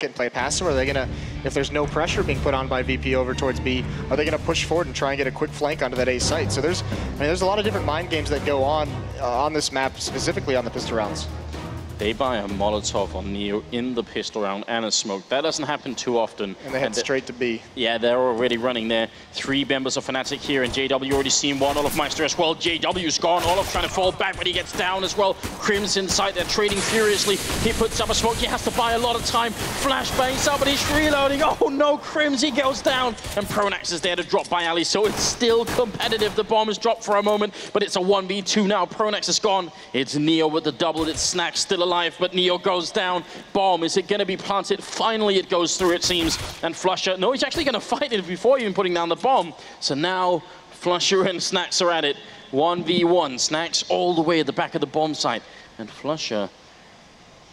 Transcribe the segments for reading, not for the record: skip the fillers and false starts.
and play passive, or are they gonna, if there's no pressure being put on by VP over towards B, are they gonna push forward and try and get a quick flank onto that A site? So there's a lot of different mind games that go on this map, specifically on the pistol rounds. They buy a Molotov on Neo in the pistol round and a smoke. That doesn't happen too often. And they head straight to B. Yeah, they're already running there. 3 members of fnatic here, and JW already seen one. Olofmeister as well. JW's gone. Olof trying to fall back, but he gets down as well. Crim's inside. They're trading furiously. He puts up a smoke. He has to buy a lot of time. Flashbangs up, but he's reloading. Oh no, Crims, he goes down. And Pronax is there to drop by Ali, so it's still competitive. The bomb is dropped for a moment, but it's a 1v2 now. Pronax is gone. It's Neo with the double. It's Snack still alive, but Neo goes down. Bomb, is it going to be planted? Finally it goes through, it seems. And Flusher, no, he's actually going to fight it before even putting down the bomb. So now Flusher and Snacks are at it. 1v1. Snacks all the way at the back of the bomb site. And Flusher,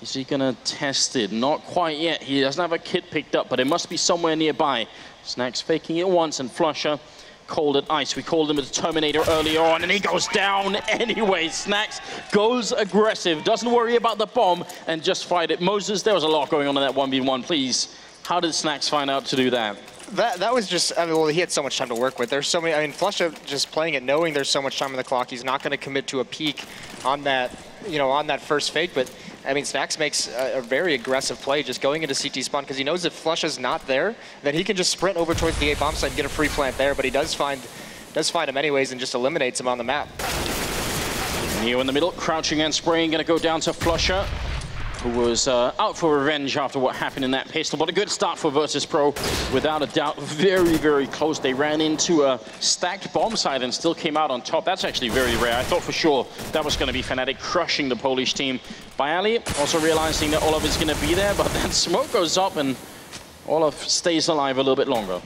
is he going to test it? Not quite yet. He doesn't have a kit picked up, but it must be somewhere nearby. Snacks faking it once, and Flusher called it ice. We called him a Terminator earlier on, and he goes down anyway. Snacks goes aggressive, doesn't worry about the bomb, and just fight it. Moses, there was a lot going on in that 1v1. Please, how did Snacks find out to do that? That was just, I mean, well, he had so much time to work with. There's so many, I mean, Flusher just playing it, knowing there's so much time on the clock, he's not going to commit to a peak on that, you know, on that first fake, but I mean, Snacks makes a very aggressive play just going into CT spawn, because he knows if Flusha's not there, then he can just sprint over towards the A bomb site and get a free plant there, but he does find him anyways and just eliminates him on the map. Neo in the middle, crouching and spraying, gonna go down to Flusher, who was out for revenge after what happened in that pistol. But a good start for Virtus.Pro, without a doubt. Very, very close. They ran into a stacked bomb site and still came out on top. That's actually very rare. I thought for sure that was going to be fnatic crushing the Polish team. Bayali also realizing that Olof is going to be there, but then smoke goes up and Olof stays alive a little bit longer.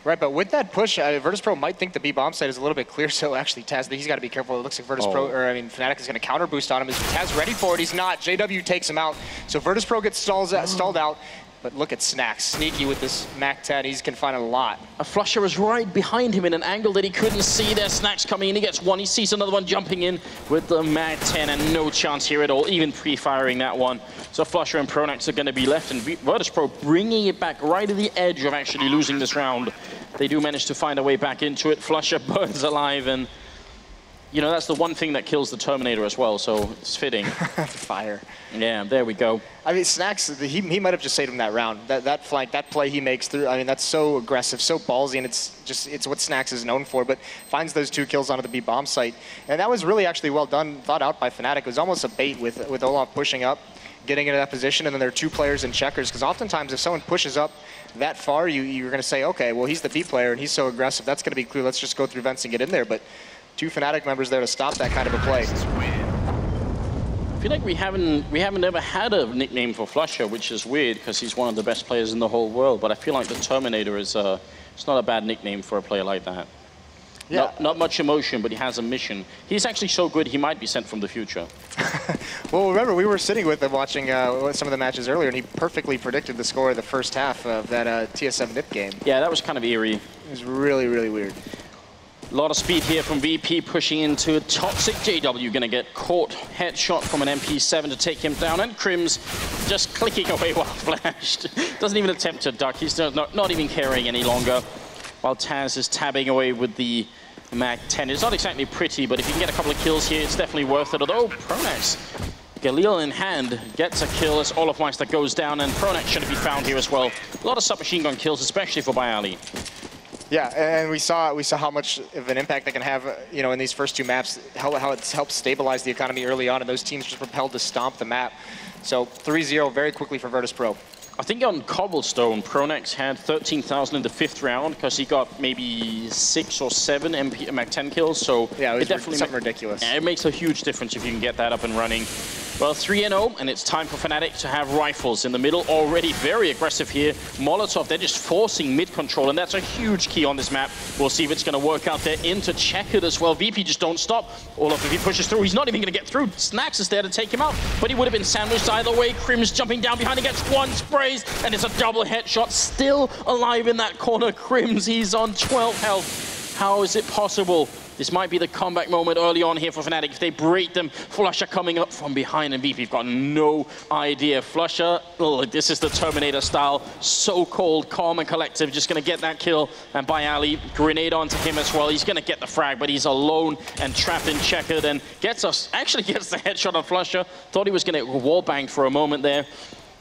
Right, but with that push, Virtus.Pro might think the B bomb site is a little bit clear, so actually Taz, he's got to be careful. It looks like Virtus.Pro, or I mean, fnatic is going to counter boost on him. Is Taz ready for it? He's not. JW takes him out. So Virtus.Pro gets stalled out. But look at Snacks, sneaky with this MAC-10. He can find a lot. A Flusher is right behind him in an angle that he couldn't see. There's Snacks coming in. He gets one. He sees another one jumping in with the MAC-10, and no chance here at all, even pre-firing that one. So Flusher and Pronax are going to be left, and Virtus.Pro bringing it back right at the edge of actually losing this round. They do manage to find a way back into it. Flusher burns alive, and you know, that's the one thing that kills the Terminator as well, so it's fitting. Fire. Yeah, there we go. I mean, Snacks, he might have just saved him that round. That flank, that play he makes through, I mean, that's so aggressive, so ballsy, and it's what Snacks is known for, but finds those 2 kills onto the B bomb site. And that was really actually well done, thought out by fnatic. It was almost a bait with Olaf pushing up, getting into that position, and then there are 2 players in checkers, because oftentimes if someone pushes up that far, you're going to say, okay, well, he's the B player, and he's so aggressive, that's going to be clear, let's just go through vents and get in there. But 2 fnatic members there to stop that kind of a play. I feel like we haven't ever had a nickname for Flusher, which is weird because he's one of the best players in the whole world. But I feel like the Terminator is it's not a bad nickname for a player like that. Yeah. Not much emotion, but he has a mission. He's actually so good he might be sent from the future. Well, remember, we were sitting with him watching some of the matches earlier, and he perfectly predicted the score of the first half of that TSM NIP game. Yeah, that was kind of eerie. It was really, really weird. A lot of speed here from VP, pushing into a toxic. JW gonna get caught. Headshot from an MP7 to take him down, and Crims just clicking away while flashed. Doesn't even attempt to duck. He's not even caring any longer. While Taz is tabbing away with the MAC-10. It's not exactly pretty, but if you can get a couple of kills here, it's definitely worth it. Although Pronax, Galil in hand, gets a kill as Olofmeister goes down, and Pronax should be found here as well. A lot of submachine gun kills, especially for Bayali. Yeah, and we saw how much of an impact they can have, you know, in these first 2 maps, how it's helped stabilize the economy early on, and those teams just propelled to stomp the map. So 3-0 very quickly for Virtus.Pro. I think on Cobblestone, Pronax had 13,000 in the 5th round because he got maybe 6 or 7 MAC-10 kills. So yeah, it definitely something ridiculous. It makes a huge difference if you can get that up and running. Well, 3-0, and it's time for fnatic to have rifles in the middle. Already very aggressive here. Molotov, they're just forcing mid-control, and that's a huge key on this map. We'll see if it's going to work out there. Into checkered as well. VP just don't stop. Olaf, if he pushes through, he's not even going to get through. Snacks is there to take him out, but he would have been sandwiched either way. Crims jumping down behind, he gets 1 sprays, and it's a double headshot. Still alive in that corner. Crims, he's on 12 health. How is it possible? This might be the comeback moment early on here for Fnatic. If they break them, flusha coming up from behind, and VP have got no idea. flusha, oh, this is the Terminator style. So cold, calm, and collective. Just going to get that kill. And by Ali, grenade onto him as well. He's going to get the frag, but he's alone and trapped in checkered, and actually gets the headshot on flusha. Thought he was going to get wall banged for a moment there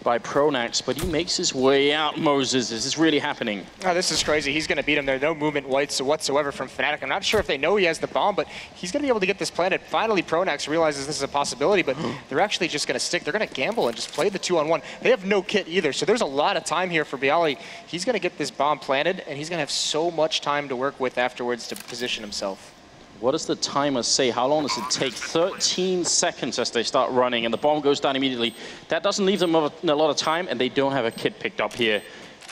by Pronax, but he makes his way out. Moses, is this really happening? Oh, this is crazy. He's going to beat him. There's no movement whatsoever from Fnatic. I'm not sure if they know he has the bomb, but he's going to be able to get this planted. Finally, Pronax realizes this is a possibility, but they're actually just going to stick. They're going to gamble and just play the 2-on-1. They have no kit either, so there's a lot of time here for Bialy. He's going to get this bomb planted, and he's going to have so much time to work with afterwards to position himself. What does the timer say? How long does it take? 13 seconds as they start running, and the bomb goes down immediately. That doesn't leave them a lot of time, and they don't have a kit picked up here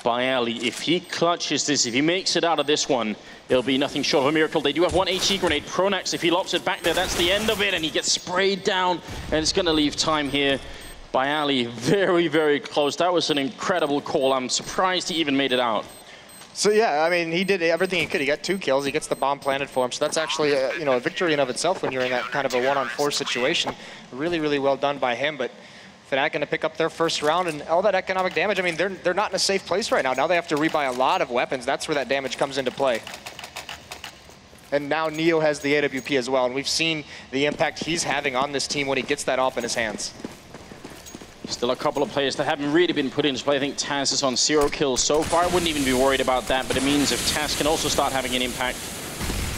by Ali. If he clutches this, if he makes it out of this one, it'll be nothing short of a miracle. They do have one HE grenade. Pronax, if he lobs it back there, that's the end of it, and he gets sprayed down, and it's going to leave time here by Ali. Very, very close. That was an incredible call. I'm surprised he even made it out. So yeah, I mean, he did everything he could. He got 2 kills. He gets the bomb planted for him. So that's actually a victory in of itself when you're in that kind of a 1-on-4 situation. Really, really well done by him. But Fnatic going to pick up their first round, and all that economic damage. I mean, they're not in a safe place right now. Now they have to rebuy a lot of weapons. That's where that damage comes into play. And now Neo has the AWP as well, and we've seen the impact he's having on this team when he gets that off in his hands. Still a couple of players that haven't really been put into play. I think Taz is on 0 kills so far. I wouldn't even be worried about that, but it means if Taz can also start having an impact,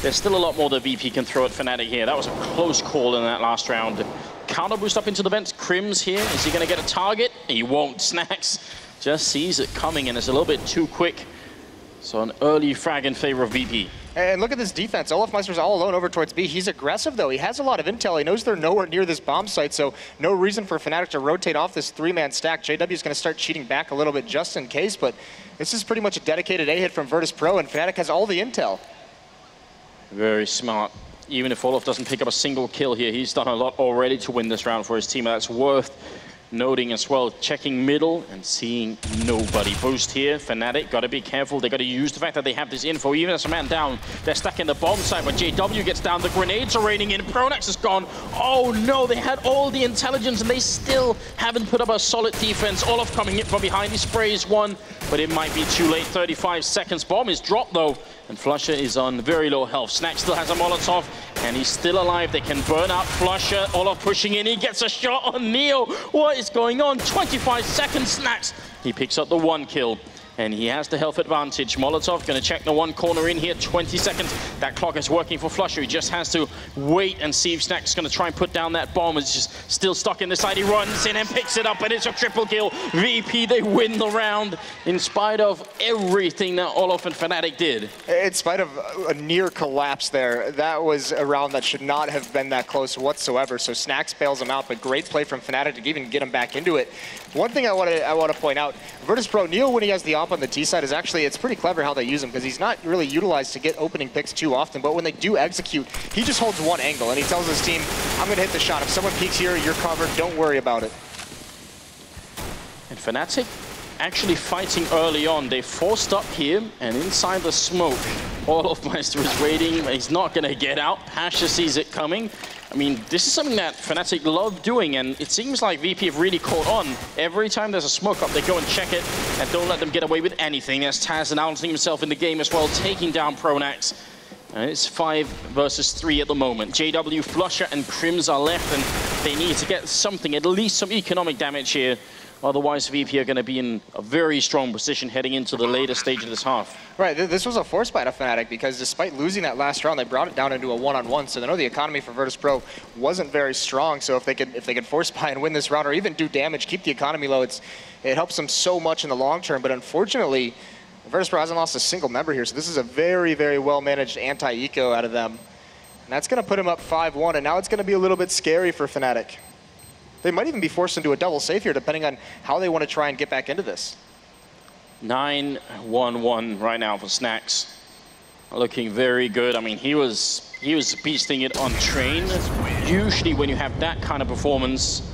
there's still a lot more that VP can throw at Fnatic here. That was a close call in that last round. Counter boost up into the vents. Crims here. Is he going to get a target? He won't. Snacks just sees it coming, and it's a little bit too quick. So an early frag in favor of VP. And look at this defense. Olofmeister's all alone over towards B. He's aggressive, though. He has a lot of intel. He knows they're nowhere near this bomb site, so no reason for Fnatic to rotate off this 3-man stack. JW is going to start cheating back a little bit just in case, but this is pretty much a dedicated A-hit from Virtus.Pro, and Fnatic has all the intel. Very smart. Even if Olof doesn't pick up a single kill here, he's done a lot already to win this round for his team. That's worth noting as well. Checking middle and seeing nobody. Boost here, Fnatic, gotta be careful. They gotta use the fact that they have this info. Even as a man down, they're stuck in the bomb site, but JW gets down. The grenades are raining in. Pronax is gone. Oh no, they had all the intelligence and they still haven't put up a solid defense. Olof coming in from behind. He sprays one, but it might be too late. 35 seconds. Bomb is dropped though, and flusha is on very low health. Snack still has a Molotov, and he's still alive. They can burn out flusha. Olof pushing in. He gets a shot on Neo. What is going on? 25 seconds. Snacks. He picks up the 1 kill, and he has the health advantage. Molotov going to check the 1 corner in here. 20 seconds. That clock is working for flusha. He just has to wait and see if Snack's going to try and put down that bomb. It's just still stuck in the side. He runs in and picks it up, and it's a triple kill. VP, they win the round in spite of everything that Olof and Fnatic did. In spite of a near collapse there, that was a round that should not have been that close whatsoever. So Snacks bails him out, but great play from Fnatic to even get him back into it. One thing I want to point out, Virtus.Pro, Neo, when he has the op on the T side, is actually, it's pretty clever how they use him, because he's not really utilized to get opening picks too often, but when they do execute, he just holds 1 angle, and he tells his team, I'm going to hit the shot. If someone peeks here, you're covered. Don't worry about it. And Fnatic actually fighting early on. They forced up here, and inside the smoke, Olofmeister is waiting. He's not going to get out. Pasha sees it coming. I mean, this is something that Fnatic love doing, and it seems like VP have really caught on. Every time there's a smoke up, they go and check it, and don't let them get away with anything. As Taz announcing himself in the game as well, taking down Pronax. And it's 5 versus 3 at the moment. JW, flusha, and Crims are left, and they need to get something, at least some economic damage here. Otherwise, VP are going to be in a very strong position heading into the later stage of this half. Right, this was a force by Fnatic, because despite losing that last round, they brought it down into a 1-on-1. So they know the economy for Virtus.Pro wasn't very strong. So if they could force buy and win this round, or even do damage, keep the economy low, it helps them so much in the long term. But unfortunately, Virtus.Pro hasn't lost a single member here. So this is a very, very well-managed anti-eco out of them. And that's going to put them up 5-1, and now it's going to be a little bit scary for Fnatic. They might even be forced into a double safe here, depending on how they want to try and get back into this. 9-1-1 right now for Snacks. Looking very good. I mean, he was beasting it on train. Usually when you have that kind of performance,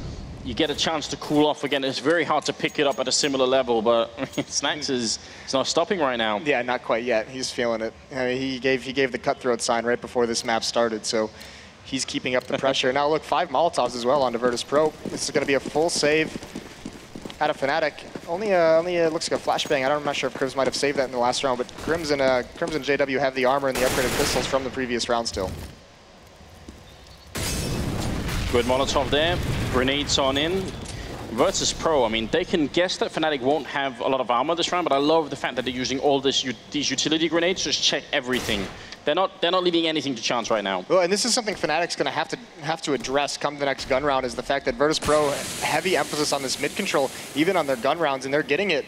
you get a chance to cool off again. It's very hard to pick it up at a similar level, but Snacks is not stopping right now. Yeah, not quite yet. He's feeling it. I mean, he gave the cutthroat sign right before this map started, so he's keeping up the pressure. Now look, 5 Molotovs as well onto Virtus.Pro. This is going to be a full save out of fnatic. Only looks like a flashbang. I'm not sure if Crims might have saved that in the last round, but Crims and JW have the armor and the upgraded pistols from the previous round still. Good Molotov there. Grenades on in. Virtus.Pro, I mean, they can guess that fnatic won't have a lot of armor this round, but I love the fact that they're using all these utility grenades to just check everything. They're not leaving anything to chance right now. Well, and this is something fnatic's going to have to address come the next gun round, is the fact that Virtus.Pro heavy emphasis on this mid control, even on their gun rounds, and they're getting it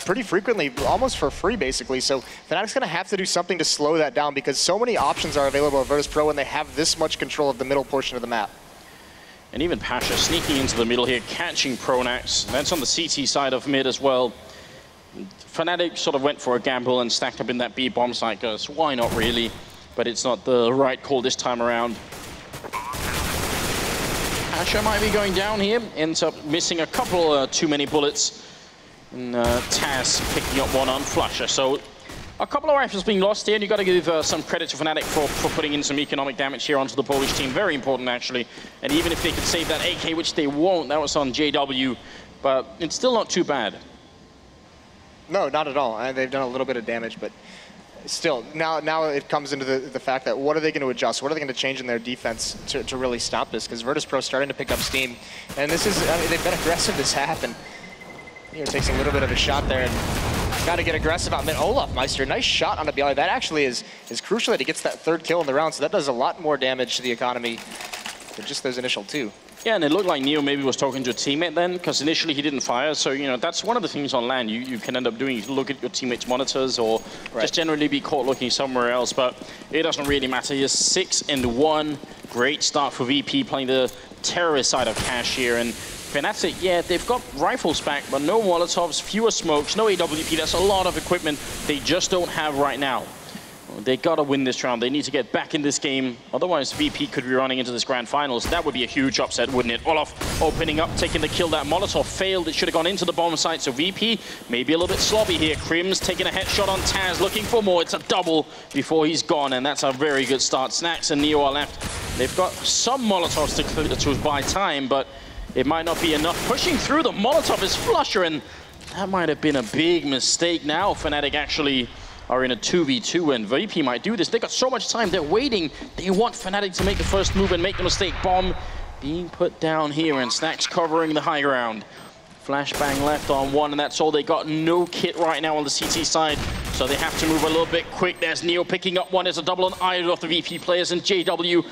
pretty frequently, almost for free basically. So fnatic's going to have to do something to slow that down, because so many options are available at Virtus.Pro when they have this much control of the middle portion of the map. And even Pasha sneaking into the middle here, catching Pronax. That's on the CT side of mid as well. fnatic sort of went for a gamble and stacked up in that B bomb site, because why not really? But it's not the right call this time around. Pasha might be going down here, ends up missing a couple too many bullets. And Taz picking up one on Flusher. So a couple of rifles being lost here, and you've got to give some credit to fnatic for putting in some economic damage here onto the Polish team. Very important, actually. And even if they could save that AK, which they won't, that was on JW, but it's still not too bad. No, not at all. They've done a little bit of damage, but still, now it comes into the fact that what are they going to adjust? What are they going to change in their defense to really stop this? Because Virtus.Pro is starting to pick up steam. And this is, I mean, they've been aggressive this half, and he takes a little bit of a shot there, and got to get aggressive out mid. Olaf Meister, nice shot on the BLA. That actually is crucial that he gets that 3rd kill in the round, so that does a lot more damage to the economy than just those initial 2. Yeah, and it looked like Neo maybe was talking to a teammate then, because initially he didn't fire. So, you know, that's one of the things on LAN you can end up doing. You look at your teammates' monitors, or just generally be caught looking somewhere else. But it doesn't really matter. He's 6-1. Great start for VP, playing the terrorist side of Cash here. And fnatic, yeah, they've got rifles back, but no Molotovs, fewer smokes, no AWP. That's a lot of equipment they just don't have right now. They gotta win this round. They need to get back in this game. Otherwise, VP could be running into this grand finals. That would be a huge upset, wouldn't it? Olaf opening up, taking the kill. That Molotov failed. It should have gone into the bomb site. So VP maybe a little bit slobby here. Crims taking a headshot on Taz, looking for more. It's a double before he's gone, and that's a very good start. Snacks and Neo are left. They've got some Molotovs to buy time, but it might not be enough. Pushing through, the Molotov is Flusher, and that might have been a big mistake. Now fnatic actually are in a 2v2, and VP might do this. They got so much time, they're waiting. They want fnatic to make the first move and make the mistake. Bomb being put down here, and Snacks covering the high ground. Flashbang left on one, and that's all they got. No kit right now on the CT side, so they have to move a little bit quick. There's Neo picking up one. There's a double on either of the VP players, and JW,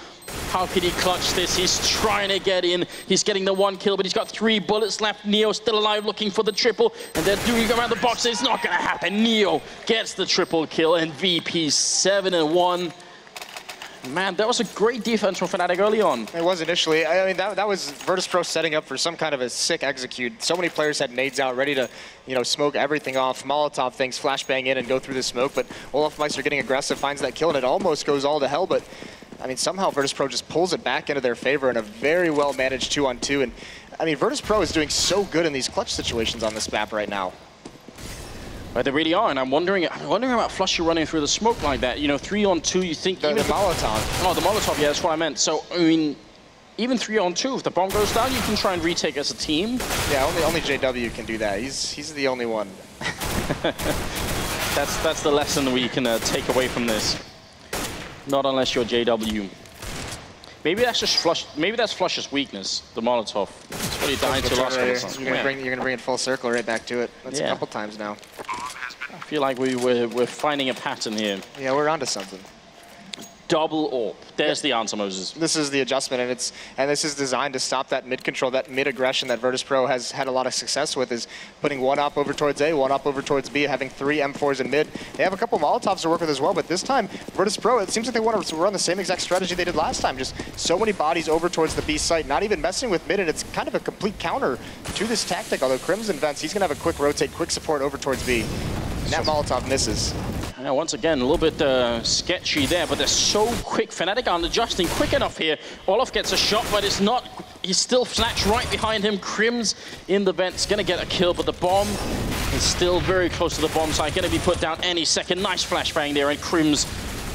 how can he clutch this? He's trying to get in. He's getting the 1 kill, but he's got 3 bullets left. Neo still alive, looking for the triple, and they're doing around the box. It's not gonna happen. Neo gets the triple kill, and VP 7-1. Man, that was a great defense from fnatic early on. It was initially. I mean, that was Virtus.Pro setting up for some kind of a sick execute. So many players had nades out, ready to, you know, smoke everything off. Molotov things, flashbang in and go through the smoke, but Olaf Meister getting aggressive, finds that kill, and it almost goes all to hell, but I mean, somehow Virtus.Pro just pulls it back into their favor in a very well-managed 2-on-2, and I mean, Virtus.Pro is doing so good in these clutch situations on this map right now. But they really are, and I'm wondering about Flusher running through the smoke like that. You know, 3-on-2, you think... The Molotov. Oh, the Molotov, yeah, that's what I meant. So, I mean, even 3-on-2, if the bomb goes down, you can try and retake as a team. Yeah, only JW can do that. He's the only one. That's the lesson we can take away from this. Not unless you're JW. Maybe that's just Maybe that's Flusher's weakness, the Molotov. That's what he died to last time. You're gonna bring it full circle right back to it. That's a couple times now. I feel like we're finding a pattern here. Yeah, we're onto something. Double AWP. There's the answer, Moses. This is the adjustment, and this is designed to stop that mid control, that mid aggression that Virtus.Pro has had a lot of success with, is putting 1 op over towards A, 1 op over towards B, having 3 M4s in mid. They have a couple Molotovs to work with as well, but this time Virtus.Pro, it seems like they want to run the same exact strategy they did last time. Just so many bodies over towards the B site, not even messing with mid, and it's kind of a complete counter to this tactic. Although Crimson vents, he's gonna have a quick rotate, quick support over towards B. And that Molotov misses. Yeah, once again, a little bit sketchy there, but they're so quick. fnatic aren't adjusting quick enough here. Olaf gets a shot, but it's not he's still Snatch right behind him. Crims in the vent's gonna get a kill, but the bomb is still very close to the bomb side. Gonna be put down any second. Nice flashbang there, and Crims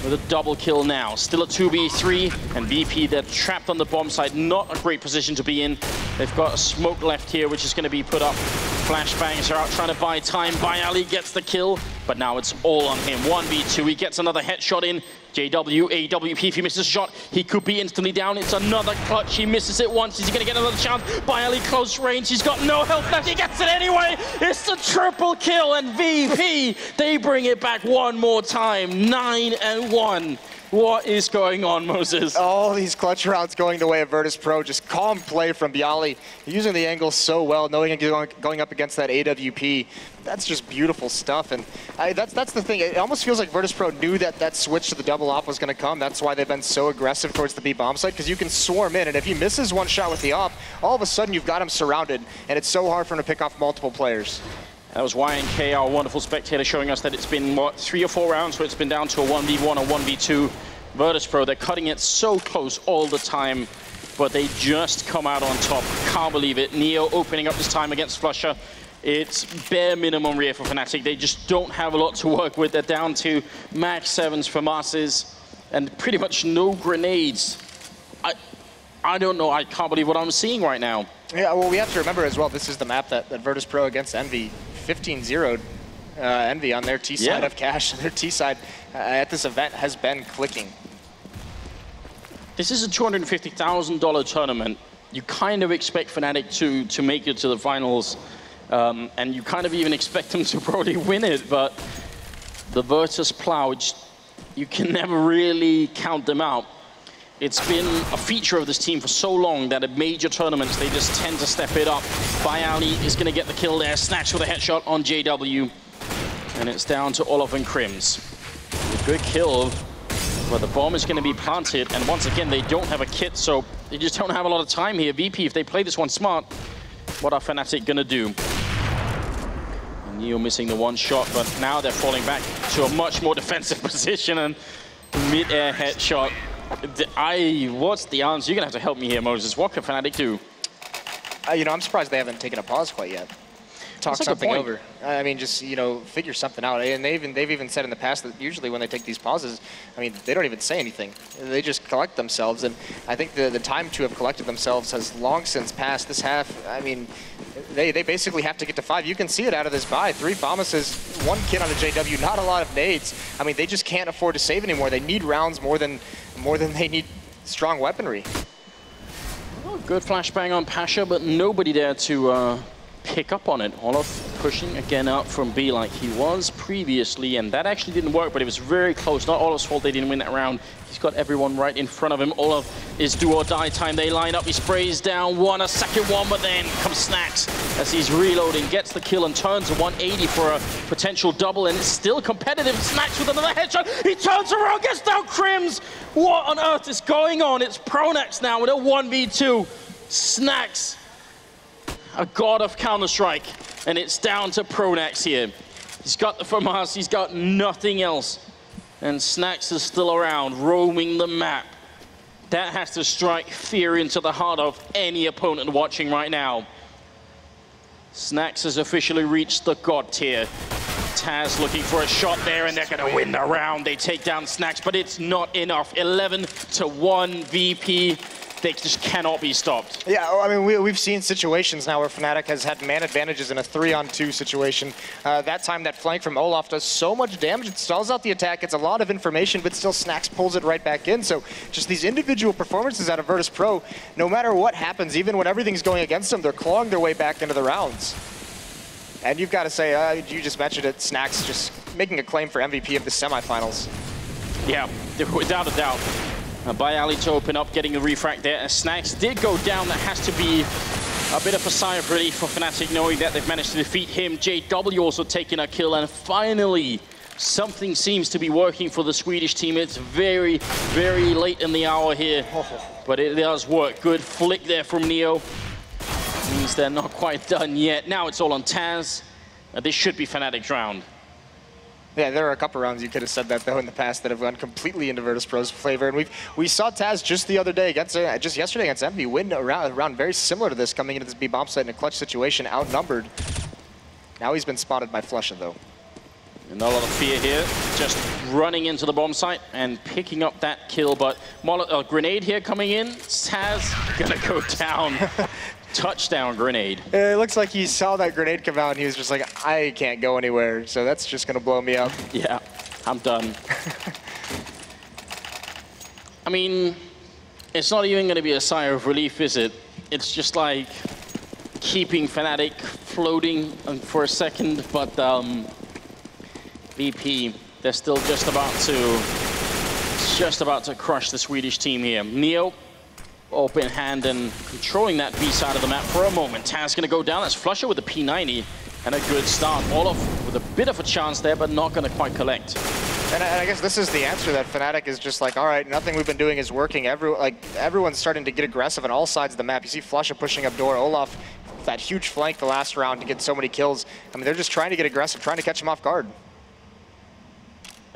with a double kill now. Still a 2v3, and VP, they're trapped on the bomb side. Not a great position to be in. They've got a smoke left here, which is going to be put up. Flashbangs are out trying to buy time. Bayali gets the kill, but now it's all on him. 1v2, he gets another headshot in. JW, AWP, if he misses a shot, he could be instantly down. It's another clutch. He misses it once. Is he going to get another chance? Bayali close range. He's got no health left. He gets it anyway. It's a triple kill, and VP, they bring it back one more time. 9-1. What is going on, Moses? All these clutch rounds going the way of Virtus.Pro. Just calm play from Bayali, using the angle so well, knowing and going up against that AWP. That's just beautiful stuff, and that's the thing. It almost feels like Virtus.Pro knew that that switch to the double op was going to come. That's why they've been so aggressive towards the B bomb site, because you can swarm in, and if he misses one shot with the op, all of a sudden you've got him surrounded, and it's so hard for him to pick off multiple players. That was YNK, our wonderful spectator, showing us that it's been, what, 3 or 4 rounds where it's been down to a 1v1 or 1v2. Virtus.Pro, they're cutting it so close all the time, but they just come out on top. Can't believe it. Neo opening up this time against Flusher. It's bare minimum rear for fnatic. They just don't have a lot to work with. They're down to max 7s for masses and pretty much no grenades. I don't know. I can't believe what I'm seeing right now. Yeah, well, we have to remember as well, this is the map that Virtus.Pro against Envy 15-0'd Envy on their T side of Cash. Their T side at this event has been clicking. This is a $250,000 tournament. You kind of expect fnatic to make it to the finals, and you kind of even expect them to probably win it, but the Virtus.Pro, you can never really count them out. It's been a feature of this team for so long that at major tournaments, they just tend to step it up. Bayali is going to get the kill there. Snatch with a headshot on JW. And it's down to Olof and Crims. A good kill, but the bomb is going to be planted. And once again, they don't have a kit, so they just don't have a lot of time here. VP, if they play this one smart, what are fnatic going to do? And Neo missing the one shot, but now they're falling back to a much more defensive position, and mid-air headshot. What's the answer? You're going to have to help me here, Moses. What can fnatic do? You know, I'm surprised they haven't taken a pause quite yet. Talk something over. I mean, just, you know, figure something out. And they've even said in the past that usually when they take these pauses, I mean, they don't even say anything. They just collect themselves. And I think the time to have collected themselves has long since passed. This half, I mean, they basically have to get to 5. You can see it out of this buy. 3 Bombasses, 1 kid on a JW, not a lot of nades. I mean, they just can't afford to save anymore. They need rounds more than they need strong weaponry. Oh, good flashbang on Pasha, but nobody there to pick up on it. Olof pushing again out from B like he was previously, and that actually didn't work, but it was very close. Not Olof's fault they didn't win that round. He's got everyone right in front of him. Olof is do or die time. They line up, he sprays down a second one, but then comes Snacks as he's reloading, gets the kill and turns a 180 for a potential double, and it's still competitive. Snacks with another headshot. He turns around, gets down Crims. What on earth is going on? It's Pronax now with a 1v2. Snacks, a god of Counterstrike, and it's down to Pronax here. He's got the FAMAS, he's got nothing else. And Snacks is still around, roaming the map. That has to strike fear into the heart of any opponent watching right now. Snacks has officially reached the god tier. Taz looking for a shot there, and they're gonna win the round. They take down Snacks, but it's not enough. 11-1 VP. They just cannot be stopped. Yeah, I mean, we've seen situations now where fnatic has had man advantages in a 3-on-2 situation. That time, that flank from Olof does so much damage. It stalls out the attack. It's a lot of information, but still Snacks pulls it right back in. So just these individual performances out of Virtus.Pro, no matter what happens, even when everything's going against them, they're clawing their way back into the rounds. And you've got to say, you just mentioned it, Snacks just making a claim for MVP of the semifinals. Yeah, without a doubt. Bayali to open up, getting the refract there. And Snacks did go down. That has to be a bit of a sigh of relief for fnatic, knowing that they've managed to defeat him. JW also taking a kill, and finally, something seems to be working for the Swedish team. It's very, very late in the hour here, but it does work. Good flick there from Neo. Means they're not quite done yet. Now it's all on Taz. This should be fnatic's round. Yeah, there are a couple rounds you could have said that though in the past that have gone completely into Virtus.Pro's flavor, and we saw Taz just the other day against just yesterday against Envy win a round very similar to this, coming into this B bomb site in a clutch situation, outnumbered. Now he's been spotted by Flusha though. And not a lot of fear here, just running into the bomb site and picking up that kill, but grenade here coming in. Taz gonna go down. Touchdown grenade. It looks like he saw that grenade come out and he was just like, I can't go anywhere, so that's just gonna blow me up. Yeah, I'm done. I mean, it's not even gonna be a sigh of relief, is it? It's just like keeping fnatic floating for a second, but VP, they're still just about to crush the Swedish team here. Neo, open hand and controlling that B side of the map for a moment. Taz gonna go down. That's Flusha with the P90 and a good start. Olof with a bit of a chance there, but not gonna quite collect. And I guess this is the answer that fnatic is just like, all right, nothing we've been doing is working. Everyone's starting to get aggressive on all sides of the map. You see Flusha pushing up door. Olaf, that huge flank the last round to get so many kills. I mean, they're just trying to get aggressive, trying to catch him off guard.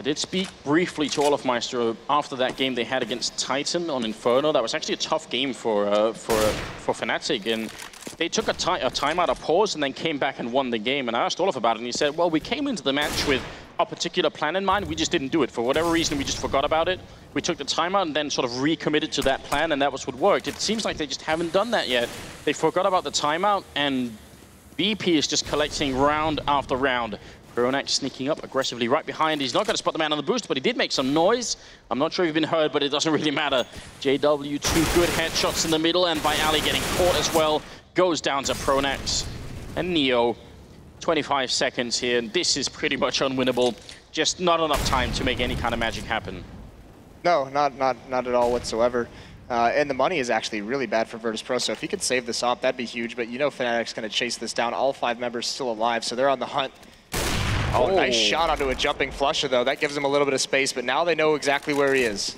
I did speak briefly to Olaf Meister after that game they had against Titan on Inferno. That was actually a tough game for fnatic, and they took a timeout, a pause, and then came back and won the game. And I asked Olaf about it, and he said, well, we came into the match with a particular plan in mind. We just didn't do it. For whatever reason, we just forgot about it. We took the timeout and then sort of recommitted to that plan, and that was what worked. It seems like they just haven't done that yet. They forgot about the timeout, and BP is just collecting round after round. fnatic sneaking up aggressively right behind. He's not going to spot the man on the boost, but he did make some noise. I'm not sure if you've been heard, but it doesn't really matter. JW, 2 good headshots in the middle, and by Ali getting caught as well. Goes down to fnatic. And Neo, 25 seconds here, and this is pretty much unwinnable. Just not enough time to make any kind of magic happen. No, not at all whatsoever. And the money is actually really bad for Virtus.Pro, so if he could save this op, that'd be huge. But you know fnatic's going to chase this down. All 5 members still alive, so they're on the hunt. Oh, nice shot onto a jumping Flusha, though. That gives him a little bit of space, but now they know exactly where he is.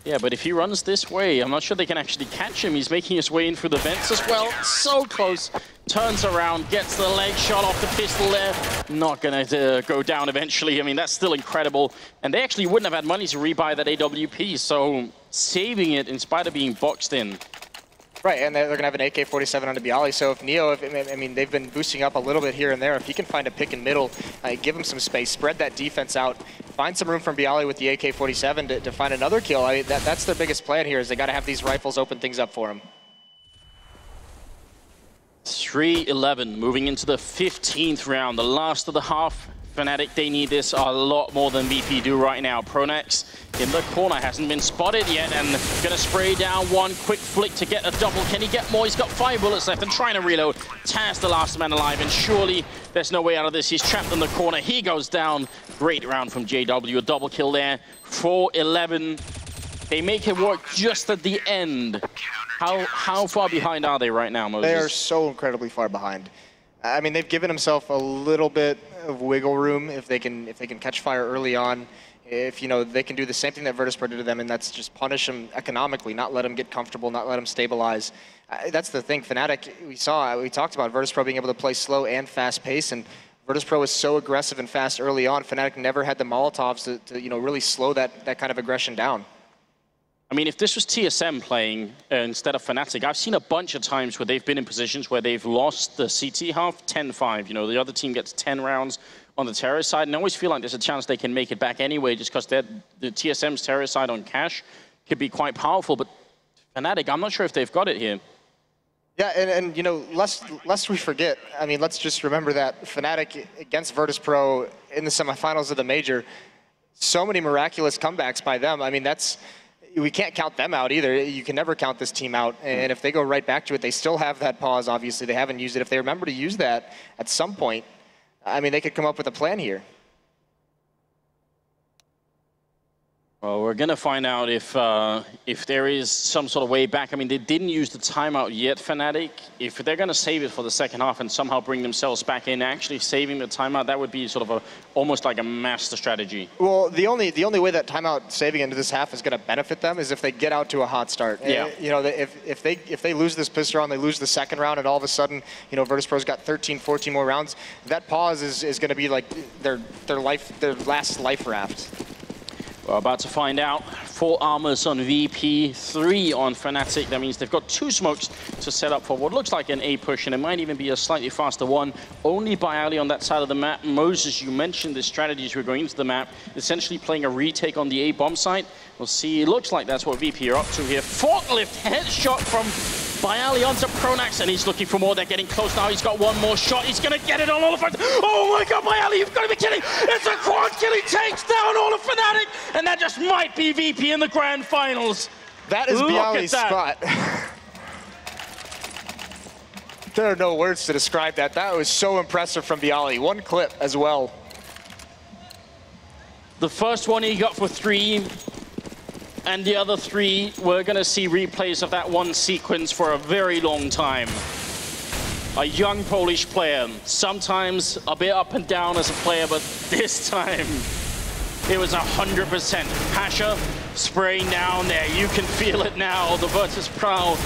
Yeah, but if he runs this way, I'm not sure they can actually catch him. He's making his way in through the vents as well. So close. Turns around, gets the leg shot off the pistol there. Not going to go down eventually. I mean, that's still incredible. And they actually wouldn't have had money to rebuy that AWP, so saving it in spite of being boxed in. Right, and they're going to have an AK-47 onto Bialy, so if Neo, I mean, they've been boosting up a little bit here and there. If he can find a pick and middle, give him some space, spread that defense out, find some room from Bialy with the AK-47 to find another kill. I mean, that's their biggest plan here, is they got to have these rifles open things up for him. 3-11, moving into the 15th round, the last of the half. fnatic, they need this a lot more than VP do right now. Pronax in the corner, hasn't been spotted yet, and gonna spray down one quick flick to get a double. Can he get more? He's got 5 bullets left and trying to reload. Taz, the last man alive, and surely there's no way out of this. He's trapped in the corner. He goes down. Great round from JW, a double kill there. 4-11. They make it work just at the end. How far behind are they right now, Moses? They are so incredibly far behind. I mean, they've given themselves a little bit of wiggle room if they can catch fire early on. If they can do the same thing that Virtus.Pro did to them, and that's just punish them economically, not let them get comfortable, not let them stabilize. That's the thing. fnatic, we talked about Virtus.Pro being able to play slow and fast pace, and Virtus.Pro was so aggressive and fast early on. fnatic never had the Molotovs to really slow that kind of aggression down. I mean, if this was TSM playing instead of fnatic, I've seen a bunch of times where they've been in positions where they've lost the CT half 10-5. The other team gets 10 rounds on the terrorist side, and I always feel like there's a chance they can make it back anyway, just because the TSM's terrorist side on cash could be quite powerful. But fnatic, I'm not sure if they've got it here. Yeah, and lest we forget, I mean, let's just remember that fnatic against Virtus.Pro in the semifinals of the major, so many miraculous comebacks by them. I mean, we can't count them out either. You can never count this team out. And if they go right back to it, they still have that pause, obviously. They haven't used it. If they remember to use that at some point, I mean, they could come up with a plan here. Well, we're going to find out if there is some sort of way back. I mean, they didn't use the timeout yet, Fnatic. If they're going to save it for the second half and somehow bring themselves back in, actually saving the timeout, that would be sort of almost like a master strategy. Well, the only way that timeout saving into this half is going to benefit them is if they get out to a hot start. Yeah. You know, if they lose this pistol round, they lose the second round, and all of a sudden, you know, Virtus.Pro's got 13, 14 more rounds. That pause is going to be like their last life raft. We're about to find out. 4 armors on VP, 3 on Fnatic. That means they've got 2 smokes to set up for what looks like an A push, and it might even be a slightly faster one. Only by Ali on that side of the map. Moses, you mentioned the strategies we're going into the map, essentially playing a retake on the A bomb site. We'll see, it looks like that's what VP are up to here. Forklift headshot from Bialy onto Pronax, and he's looking for more. They're getting close now. He's got one more shot. He's going to get it on all of it. Oh my God, Bialy, you've got to be kidding. It's a quad kill. He takes down all of Fnatic, and that just might be VP in the grand finals. That is Bialy's spot. There are no words to describe that. That was so impressive from Bialy. One clip as well. The first one he got for 3. And the other 3, we're going to see replays of that one sequence for a very long time. A young Polish player, sometimes a bit up and down as a player, but this time it was 100%. Pasha spraying down there. You can feel it now. The Virtus.Pro,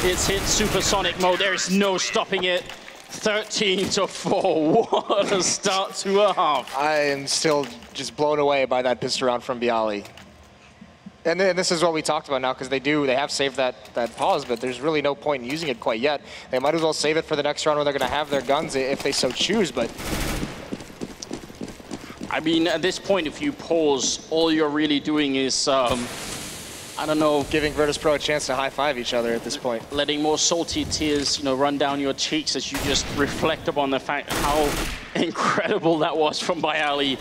it's hit supersonic mode. There is no stopping it. 13-4. What a start to a half. I am still just blown away by that pistol round from Bialy. And then this is what we talked about now, because they have saved that pause, but there's really no point in using it quite yet. They might as well save it for the next round when they're going to have their guns if they so choose, but... I mean, at this point, if you pause, all you're really doing is, I don't know... Giving Virtus.Pro a chance to high-five each other at this point. Letting more salty tears, you know, run down your cheeks as you just reflect upon the fact how incredible that was from Bialy.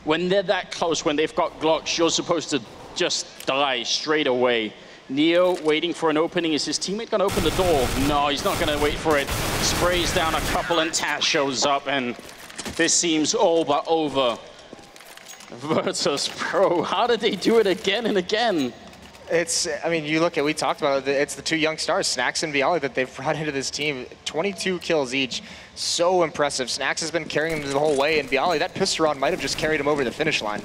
When they're that close, when they've got Glocks, you're supposed to just die straight away. Neo waiting for an opening. Is his teammate going to open the door? No, he's not going to wait for it. Sprays down a couple and Taz shows up, and this seems all but over. Virtus.Pro, how did they do it again and again? I mean, you look at, we talked about it, it's the 2 young stars, Snax and Bialy, that they've brought into this team. 22 kills each. So impressive. Snax has been carrying them the whole way, and Bialy, that pistol round might have just carried him over the finish line.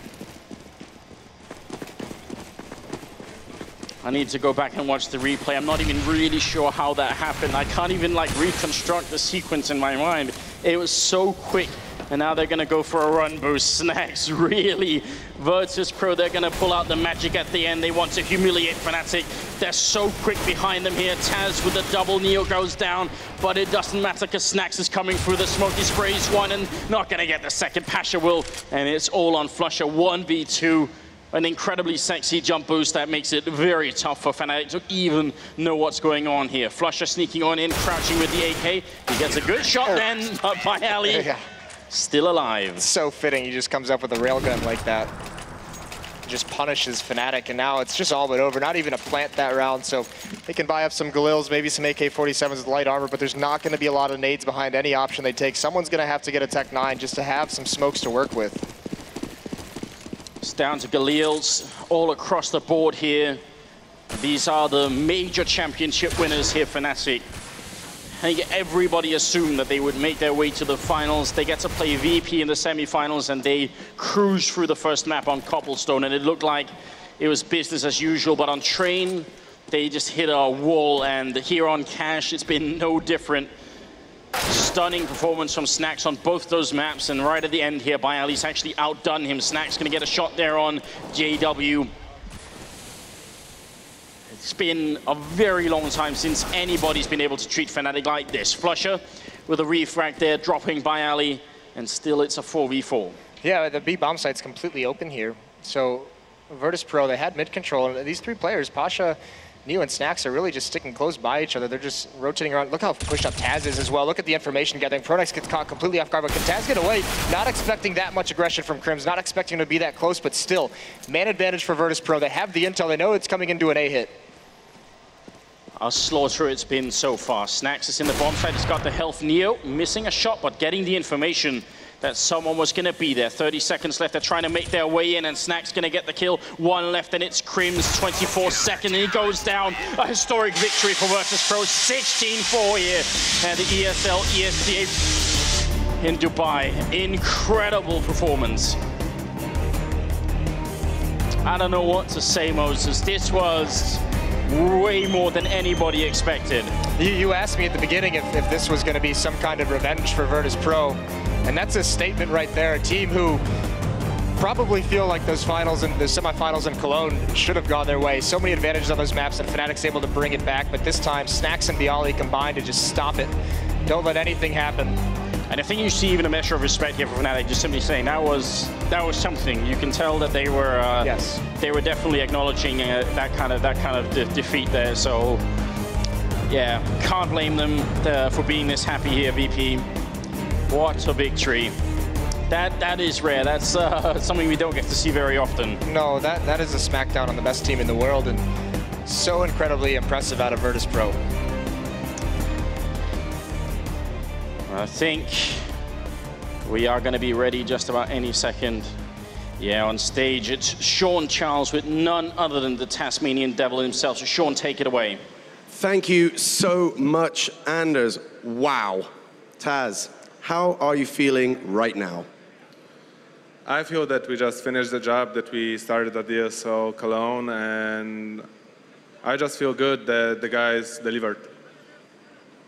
I need to go back and watch the replay. I'm not even really sure how that happened. I can't even like reconstruct the sequence in my mind. It was so quick. And now they're going to go for a run boost. Snax, really. Virtus.Pro, they're going to pull out the magic at the end. They want to humiliate Fnatic. They're so quick behind them here. Taz with the double. Neo goes down, but it doesn't matter because Snax is coming through the smoke. He sprays one and not going to get the second. Pasha will, and it's all on Flusher. 1v2. An incredibly sexy jump boost that makes it very tough for Fnatic to even know what's going on here. Flusher sneaking on in, crouching with the AK. He gets a good shot then by Ali. Yeah. Still alive. So fitting, he just comes up with a railgun like that. Just punishes Fnatic, and now it's just all but over. Not even a plant that round, so they can buy up some Galils, maybe some AK-47s with light armor, but there's not going to be a lot of nades behind any option they take. Someone's going to have to get a Tech 9 just to have some smokes to work with. It's down to Galils all across the board here. These are the major championship winners here for Fnatic. I think everybody assumed that they would make their way to the finals. They get to play VP in the semifinals, and they cruised through the first map on Cobblestone, and it looked like it was business as usual. But on Train, they just hit a wall, and here on Cash, it's been no different. Stunning performance from Snax on both those maps, and right at the end here, Bialy's actually outdone him. Snax gonna get a shot there on JW. It's been a very long time since anybody's been able to treat Fnatic like this. Flusher with a refrag there, dropping Bialy, and still it's a 4v4. Yeah, the B bomb site's completely open here. So Virtus.Pro, they had mid control, and these 3 players, Pasha, Neo, and Snax, are really just sticking close by each other. They're just rotating around. Look how pushed up Taz is as well. Look at the information gathering. Pronax gets caught completely off guard, but can Taz get away? Not expecting that much aggression from Crims, not expecting to be that close, but still, man advantage for Virtus.Pro. They have the intel. They know it's coming into an A hit. A slaughter it's been so far. Snax is in the bomb site. He's got the health. Neo missing a shot, but getting the information. that someone was going to be there. 30 seconds left. They're trying to make their way in, and Snack's going to get the kill. One left, and it's Crim's 24-second, and he goes down. A historic victory for Virtus.Pro. 16-4 here at the ESL ESEA in Dubai. Incredible performance. I don't know what to say, Moses. This was way more than anybody expected. You asked me at the beginning if this was going to be some kind of revenge for Virtus.Pro, and that's a statement right there. A team who probably feel like those finals and the semifinals in Cologne should have gone their way. So many advantages on those maps, and fnatic's able to bring it back, but this time Snax and Bialy combined to just stop it. Don't let anything happen. And I think you see even a measure of respect here for fnatic, just simply saying that was something. You can tell that they were yes, they were definitely acknowledging that kind of defeat there. So yeah, can't blame them for being this happy here, VP. What a victory! That is rare. That's something we don't get to see very often. No, that is a smackdown on the best team in the world, and so incredibly impressive out of Virtus.Pro. I think we are going to be ready just about any second. Yeah, on stage it's Sean Charles with none other than the Tasmanian Devil himself. So Sean, take it away. Thank you so much, Anders. Wow. Taz, how are you feeling right now? I feel that we just finished the job that we started at ESL Cologne, and I just feel good that the guys delivered.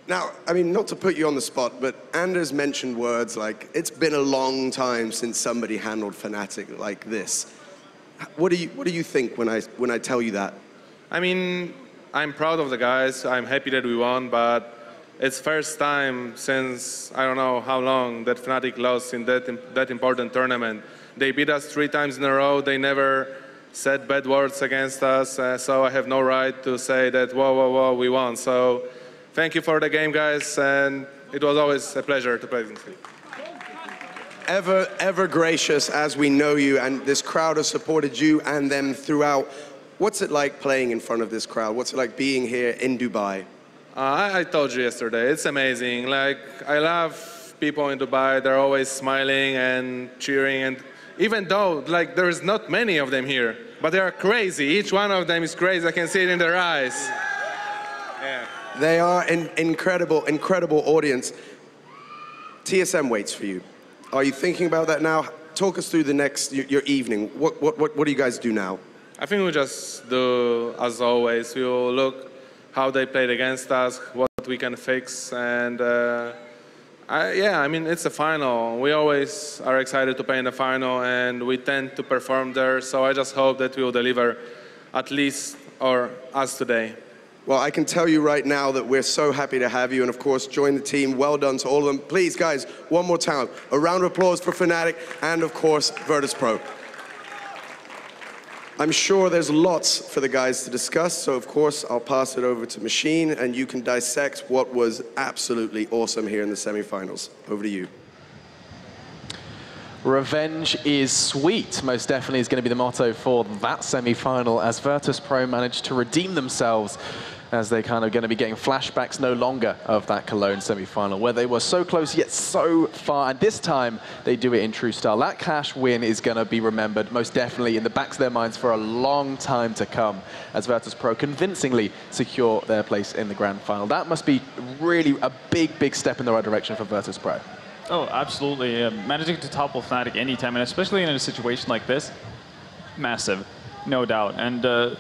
Now, I mean, not to put you on the spot, but Anders mentioned words like, it's been a long time since somebody handled fnatic like this. What do you think when I tell you that? I mean, I'm proud of the guys. I'm happy that we won, but it's first time since I don't know how long that fnatic lost in that important tournament. They beat us 3 times in a row. They never said bad words against us, so I have no right to say that, whoa, whoa, whoa, we won. So thank you for the game, guys, and it was always a pleasure to play against you. Ever gracious as we know you, and this crowd has supported you and them throughout. What's it like playing in front of this crowd? What's it like being here in Dubai? I told you yesterday, it's amazing. Like, I love people in Dubai. They're always smiling and cheering, and even though like there's not many of them here, but they are crazy. Each one of them is crazy. I can see it in their eyes. Yeah. They are an incredible, incredible audience. TSM waits for you. Are you thinking about that now? Talk us through your evening. What do you guys do now? I think we just do as always. We will look how they played against us, what we can fix, and yeah, I mean, it's a final. We always are excited to play in the final, and we tend to perform there, so I just hope that we will deliver at least, or us today. Well, I can tell you right now that we're so happy to have you, and of course, join the team. Well done to all of them. Please, guys, one more time, a round of applause for fnatic and, of course, Virtus.Pro. I'm sure there's lots for the guys to discuss, so of course, I'll pass it over to Machine, and you can dissect what was absolutely awesome here in the semifinals. Over to you. Revenge is sweet, most definitely is going to be the motto for that semi-final, as Virtus.Pro managed to redeem themselves, as they kind of going to be getting flashbacks no longer of that Cologne semi-final, where they were so close yet so far, and this time they do it in true style. That Clash win is going to be remembered most definitely in the backs of their minds for a long time to come, as Virtus.Pro convincingly secure their place in the grand final. That must be really a big step in the right direction for Virtus.Pro. Oh, absolutely. Managing to topple fnatic anytime, and especially in a situation like this, massive, no doubt. And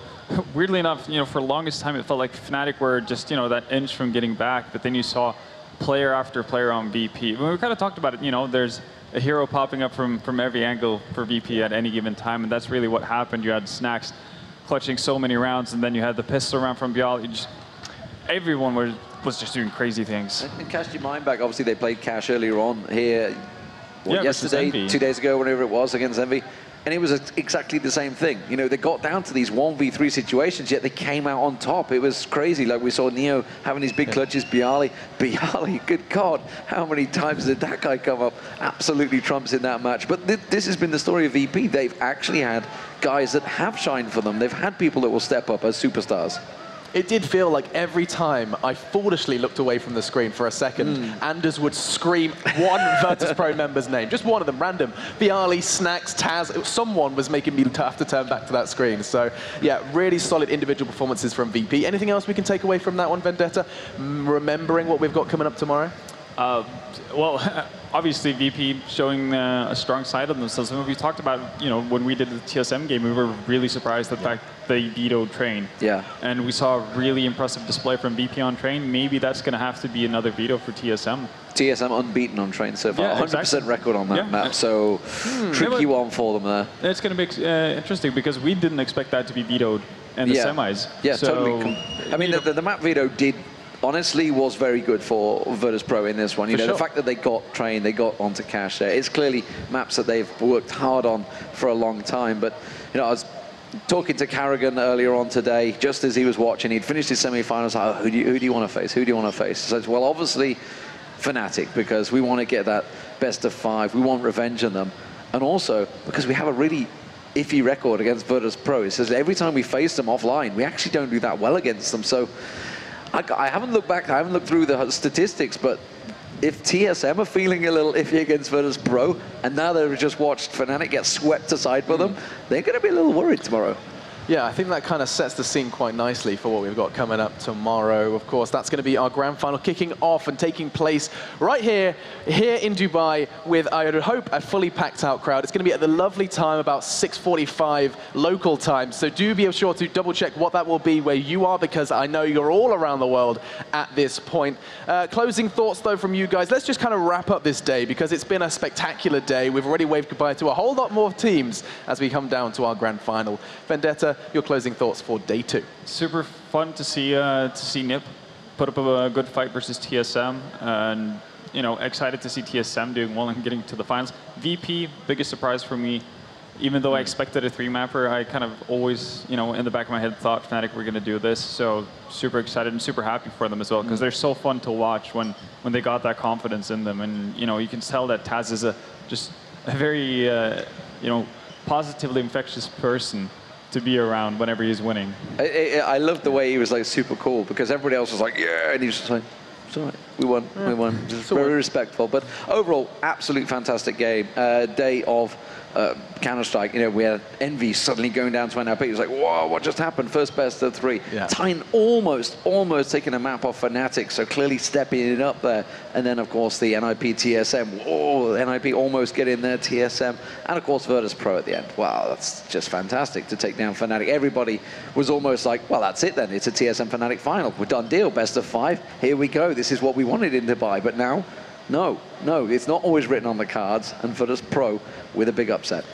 weirdly enough, for the longest time, it felt like fnatic were just, that inch from getting back, but then you saw player after player on VP. When we kind of talked about it, there's a hero popping up from every angle for VP at any given time, and that's really what happened. You had Snax clutching so many rounds, and then you had the pistol round from Bialy. Everyone was just doing crazy things. And cast your mind back, obviously they played Cash earlier on here, yesterday, 2 days ago, whenever it was, against Envy. And it was exactly the same thing. They got down to these 1v3 situations, yet they came out on top. It was crazy. Like we saw Neo having these big clutches, Bialy, good God, how many times did that guy come up? Absolutely trumps in that match. But this has been the story of VP. They've actually had guys that have shined for them. They've had people that will step up as superstars. It did feel like every time I foolishly looked away from the screen for a second, Anders would scream one Virtus.Pro member's name, just one of them, random. Viali, Snacks, Taz, someone was making me have to turn back to that screen. So yeah, really solid individual performances from VP. Anything else we can take away from that one, Vendetta? Remembering what we've got coming up tomorrow? Well, obviously VP showing a strong side of themselves. And we talked about, when we did the TSM game, we were really surprised at the fact they vetoed Train. Yeah. And we saw a really impressive display from VP on Train. Maybe that's going to have to be another veto for TSM. TSM unbeaten on Train so far, yeah, 100% exactly. record on that map. So tricky one for them there. It's going to be interesting because we didn't expect that to be vetoed in the semis. Yeah, so, totally. I mean, the map veto honestly was very good for Virtus.Pro in this one. The fact that they got Train, they got onto Cash there. It's clearly maps that they've worked hard on for a long time. But I was talking to Carrigan earlier on today, just as he was watching. He'd finished his semi-finals. Like, who do you want to face? Who do you want to face? So, well, obviously fnatic, because we want to get that best of 5. We want revenge on them, and also because we have a really iffy record against Virtus.Pro. It says every time we face them offline, we actually don't do that well against them. So I haven't looked back, I haven't looked through the statistics, but if TSM are feeling a little iffy against Virtus.Pro, and now they've just watched fnatic get swept aside for them, they're going to be a little worried tomorrow. Yeah, I think that kind of sets the scene quite nicely for what we've got coming up tomorrow. Of course, that's going to be our grand final kicking off and taking place right here in Dubai with, I would hope, a fully packed out crowd. It's going to be at the lovely time, about 6:45 local time. So do be sure to double check what that will be where you are, because I know you're all around the world at this point. Closing thoughts, though, from you guys. Let's just kind of wrap up this day, because it's been a spectacular day. We've already waved goodbye to a whole lot more teams as we come down to our grand final. Vendetta, your closing thoughts for day 2. Super fun to see Nip put up a good fight versus TSM, and excited to see TSM doing well and getting to the finals. VP, biggest surprise for me. Even though I expected a 3-mapper, I kind of always, in the back of my head thought fnatic were going to do this. So super excited and super happy for them as well, because they're so fun to watch when they got that confidence in them. And you can tell that Taz is just a very positively infectious person to be around whenever he's winning. I love the way he was like super cool, because everybody else was like, yeah, and he was just like, it's all right, we won. Just very respectful. But overall, absolute fantastic game. Day of Counterstrike, we had Envy suddenly going down to NIP. He was like, whoa, what just happened? First best of 3. Yeah. Tyne almost taking a map off fnatic, so clearly stepping it up there. And then, of course, the NIP TSM. Whoa, NIP almost getting there, TSM. And, of course, Virtus.Pro at the end. Wow, that's just fantastic to take down fnatic. Everybody was almost like, well, that's it then. It's a TSM fnatic final. We're done deal, best of 5. Here we go. This is what we wanted in Dubai. But now, no, it's not always written on the cards, and Virtus.Pro with a big upset.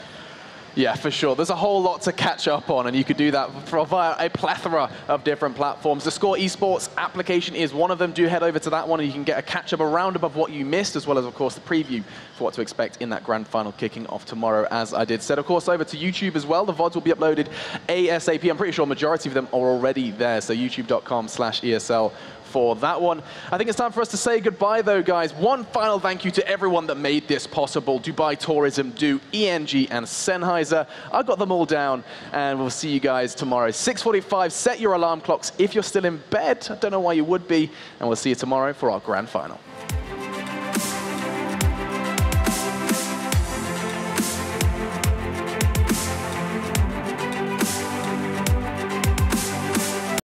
Yeah, for sure. There's a whole lot to catch up on, and you could do that via a plethora of different platforms. The Score Esports application is one of them. Do head over to that one, and you can get a catch-up around above what you missed, as well as, of course, the preview for what to expect in that grand final kicking off tomorrow, as I did said. Of course, over to YouTube as well. The VODs will be uploaded ASAP. I'm pretty sure a majority of them are already there, so youtube.com/ESL for that one. I think it's time for us to say goodbye, though, guys. One final thank you to everyone that made this possible. Dubai Tourism, ENG, and Sennheiser. I got them all down, and we'll see you guys tomorrow. 6:45, set your alarm clocks if you're still in bed. I don't know why you would be, and we'll see you tomorrow for our grand final.